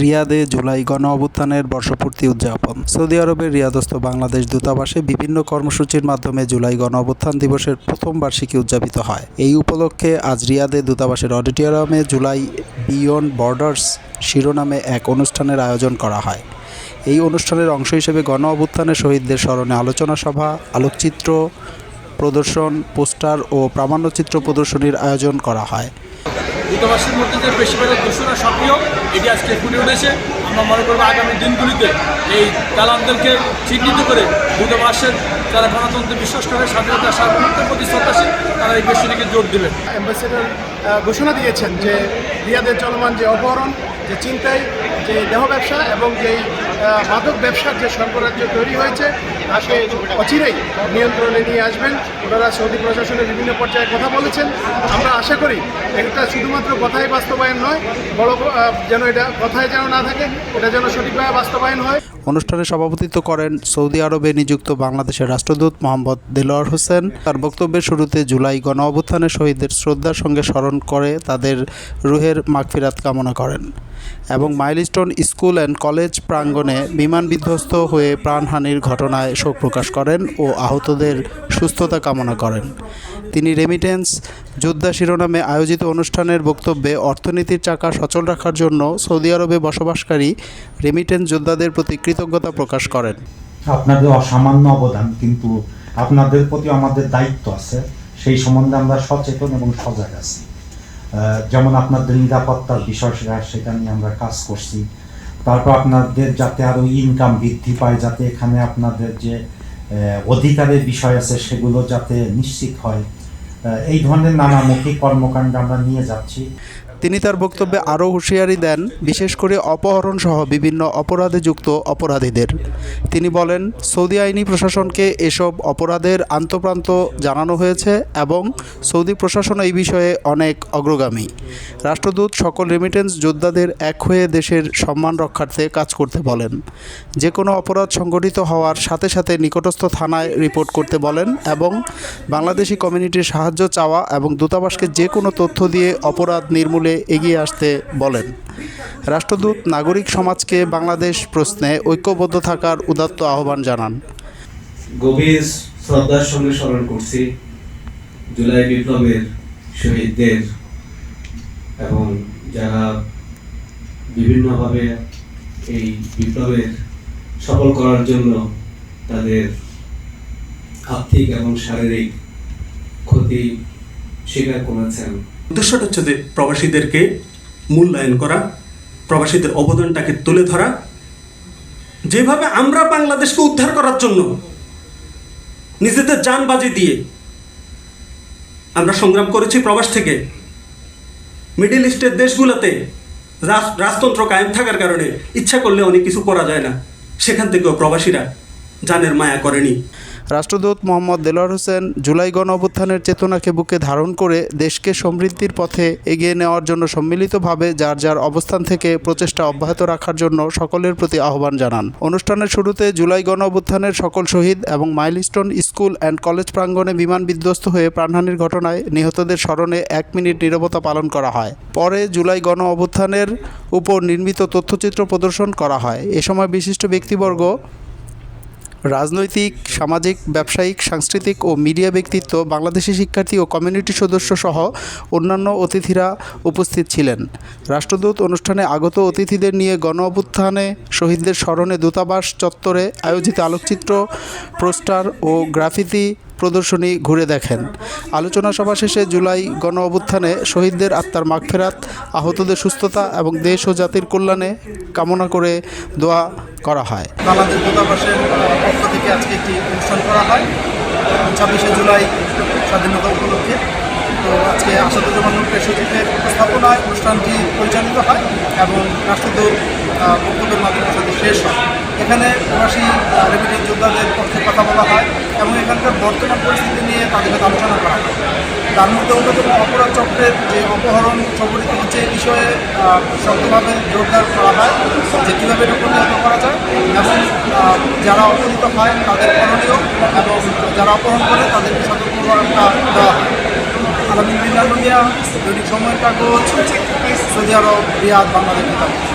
রিয়াদে জুলাই গণ অভ্যুত্থানের বর্ষপূর্তি উদযাপন। সৌদি আরবের রিয়াদস্থ বাংলাদেশ দূতাবাসে বিভিন্ন কর্মসূচির মাধ্যমে জুলাই গণ অভ্যুত্থান দিবসের প্রথম বার্ষিকী উদযাপিত হয়। এই উপলক্ষে আজ রিয়াদে দূতাবাসের অডিটোরিয়ামে জুলাই বিয়ন্ড বর্ডার্স শিরোনামে এক অনুষ্ঠানের আয়োজন করা হয়। এই অনুষ্ঠানের অংশ হিসেবে গণ অভ্যুত্থানের শহীদদের স্মরণে আলোচনা সভা, আলোকচিত্র প্রদর্শন, পোস্টার ও প্রামাণ্যচিত্র প্রদর্শনীর আয়োজন করা হয়। দূতাবাসের মধ্যে যে বেশিরভাগ দূষণা সক্রিয় এটি আজকে ফুটে উঠেছে। আমরা মনে করবো আগামী দিনগুলিতে এই দালালদেরকে চিহ্নিত করে দূতাবাসের যারা গণতন্ত্রে বিশ্বাস করে, স্বাধীনতা সার্বভৌমত্বের প্রতি শ্রদ্ধাশীল, তারা এই বিষয়টিকে জোর দেবেন। অ্যাম্বাসেডর ঘোষণা দিয়েছেন যে রিয়াদের চলমান যে অপহরণ, যে ছিনতাই, যে দেহ ব্যবসা এবং যেই মাদক ব্যবসার যে সর্বরাজ্য তৈরি হয়েছে তাকে অচিরেই নিয়ন্ত্রণে নিয়ে আসবেন। ওনারা সৌদি প্রশাসনের বিভিন্ন পর্যায়ে কথা বলেছেন। আমরা আশা করি এটা শুধুমাত্র কথাই বাস্তবায়ন নয়, যেন এটা কথায় যেন না থাকে, এটা যেন সঠিকভাবে বাস্তবায়ন হয়। অনুষ্ঠানে সভাপতিত্ব করেন সৌদি আরবে নিযুক্ত বাংলাদেশের রাষ্ট্রদূত মোহাম্মদ দেলোয়ার হোসেন। তার বক্তব্যের শুরুতে জুলাই গণ অভ্যুত্থানের শহীদদের শ্রদ্ধার সঙ্গে স্মরণ করে তাদের রুহের মাগফিরাত কামনা করেন এবং মাইলস্টোন স্কুল অ্যান্ড কলেজ প্রাঙ্গণে বিমান বিধ্বস্ত হয়ে প্রাণহানির ঘটনায় শোক প্রকাশ করেন ও আহতদের সুস্থতা কামনা করেন। তিনি রেমিটেন্স যোদ্ধা শিরোনামে আয়োজিত অনুষ্ঠানের বক্তব্যে অর্থনীতির চাকা সচল রাখার জন্য সৌদি আরবে বসবাসকারী রেমিটেন্স যোদ্ধাদের প্রতি কৃতজ্ঞতা প্রকাশ করেন। আপনাদের অসামান্য অবদান, কিন্তু আপনাদের প্রতি আমাদের দায়িত্ব আছে, সেই সম্বন্ধে আমরা সচেতন এবং সজাগ আছি। যেমন আপনাদের নিরাপত্তার বিষয়, সেটা নিয়ে আমরা কাজ করছি। তারপর আপনাদের যাতে আরও ইনকাম বৃদ্ধি পায়, যাতে এখানে আপনাদের যে অধিকারের বিষয় আছে সেগুলো যাতে নিশ্চিত হয়, এই ধরনের নানামুখী কর্মকাণ্ড আমরা নিয়ে যাচ্ছি। তিনি তার বক্তব্যে আরও হুঁশিয়ারি দেন, বিশেষ করে অপহরণ সহ বিভিন্ন অপরাধে যুক্ত অপরাধীদের। তিনি বলেন, সৌদি আইনি প্রশাসনকে এসব অপরাধের আন্তঃপ্রান্ত জানানো হয়েছে এবং সৌদি প্রশাসন এই বিষয়ে অনেক অগ্রগামী। রাষ্ট্রদূত সকল রেমিটেন্স যোদ্ধাদের এক হয়ে দেশের সম্মান রক্ষার্থে কাজ করতে বলেন। যে কোনো অপরাধ সংঘটিত হওয়ার সাথে সাথে নিকটস্থ থানায় রিপোর্ট করতে বলেন এবং বাংলাদেশি কমিউনিটির সাহায্য চাওয়া এবং দূতাবাসকে যে কোনো তথ্য দিয়ে অপরাধ নির্মূলে এগিয়ে আসতে বলেন। রাষ্ট্রদূত নাগরিক সমাজকে বাংলাদেশ প্রশ্নে ঐক্যবদ্ধ থাকার উদাত্ত আহ্বান জানান। গভীর শ্রদ্ধার সঙ্গে স্মরণ করছি জুলাই বিপ্লবের শহীদদের এবং যারা বিভিন্নভাবে এই বিপ্লবের সফল করার জন্য তাদের আর্থিক এবং শারীরিক ক্ষতি স্বীকার করেছেন। উদ্দেশ্যটা হচ্ছে যে প্রবাসীদেরকে মূল্যায়ন করা, প্রবাসীদের অবদানটাকে তুলে ধরা। যেভাবে আমরা বাংলাদেশকে উদ্ধার করার জন্য নিজেদের জান বাজি দিয়ে আমরা সংগ্রাম করেছি, প্রবাস থেকে মিডল ইস্টের দেশগুলোতে রাজতন্ত্র কায়েম থাকার কারণে ইচ্ছা করলে অনেক কিছু করা যায় না, সেখান থেকেও প্রবাসীরা জানের মায়া করেনি। রাষ্ট্রদূত মোহাম্মদ দেলোয়ার হোসেন জুলাই গণ অভ্যুত্থানের চেতনাকে বুকে ধারণ করে দেশকে সমৃদ্ধির পথে এগিয়ে নেওয়ার জন্য সম্মিলিতভাবে যার যার অবস্থান থেকে প্রচেষ্টা অব্যাহত রাখার জন্য সকলের প্রতি আহ্বান জানান। অনুষ্ঠানের শুরুতে জুলাই গণ অভ্যুত্থানের সকল শহীদ এবং মাইলস্টোন স্কুল অ্যান্ড কলেজ প্রাঙ্গণে বিমান বিধ্বস্ত হয়ে প্রাণহানির ঘটনায় নিহতদের স্মরণে 1 মিনিট নীরবতা পালন করা হয়। পরে জুলাই গণ অভ্যুত্থানের উপর নির্মিত তথ্যচিত্র প্রদর্শন করা হয়। এ সময় বিশিষ্ট ব্যক্তিবর্গ, রাজনৈতিক, সামাজিক, ব্যবসায়িক, সাংস্কৃতিক ও মিডিয়া ব্যক্তিত্ব, বাংলাদেশি শিক্ষার্থী ও কমিউনিটি সদস্য সহ অন্যান্য অতিথিরা উপস্থিত ছিলেন। রাষ্ট্রদূত অনুষ্ঠানে আগত অতিথিদের নিয়ে গণ অভ্যুত্থানে শহীদদের স্মরণে দূতাবাস চত্বরে আয়োজিত আলোকচিত্র, পোস্টার ও গ্রাফিতি প্রদর্শনী ঘুরে দেখেন। আলোচনা সভা শেষে জুলাই গণ অভ্যুত্থানে শহীদদের আত্মার মাগফিরাত, আহতদের সুস্থতা এবং দেশ ও জাতির কল্যাণে কামনা করে দোয়া করা হয়। বাংলাদেশ দূতাবাসের পক্ষ থেকে আজকে একটি অনুষ্ঠান করা হয় 26শে জুলাই স্বাধীনতা উপলক্ষে। তো আজকে আসাদুজ্জামান প্রেস সচিবের উপস্থাপনায় অনুষ্ঠানটি পরিচালিত হয় এবং রাষ্ট্রদূত বক্তব্যের মাধ্যমে শেষ হয়। এখানে প্রবাসী রেমিটেন্স যোদ্ধাদের পক্ষে কথা বলা হয় এবং এখানকার বর্তমান পরিস্থিতি নিয়ে তাদের সাথে আলোচনা করা হয়। তার মধ্যে অন্যতম অপরাধ চক্রের যে অপহরণ সংঘটিত হচ্ছে এই বিষয়ে শক্তভাবে জোরদার করা হয় যে কীভাবে এটা প্রতিহত করা যায় এবং যারা অপহৃত হয় তাদের করণীয় এবং যারা অপহরণ করে তাদেরকে সতর্কবার্তা দেওয়া হয়। আলামিন বিন মিয়া, দৈনিক সময়ের কাগজ, সৌদি আরব, রিয়াদ, বাংলাদেশ।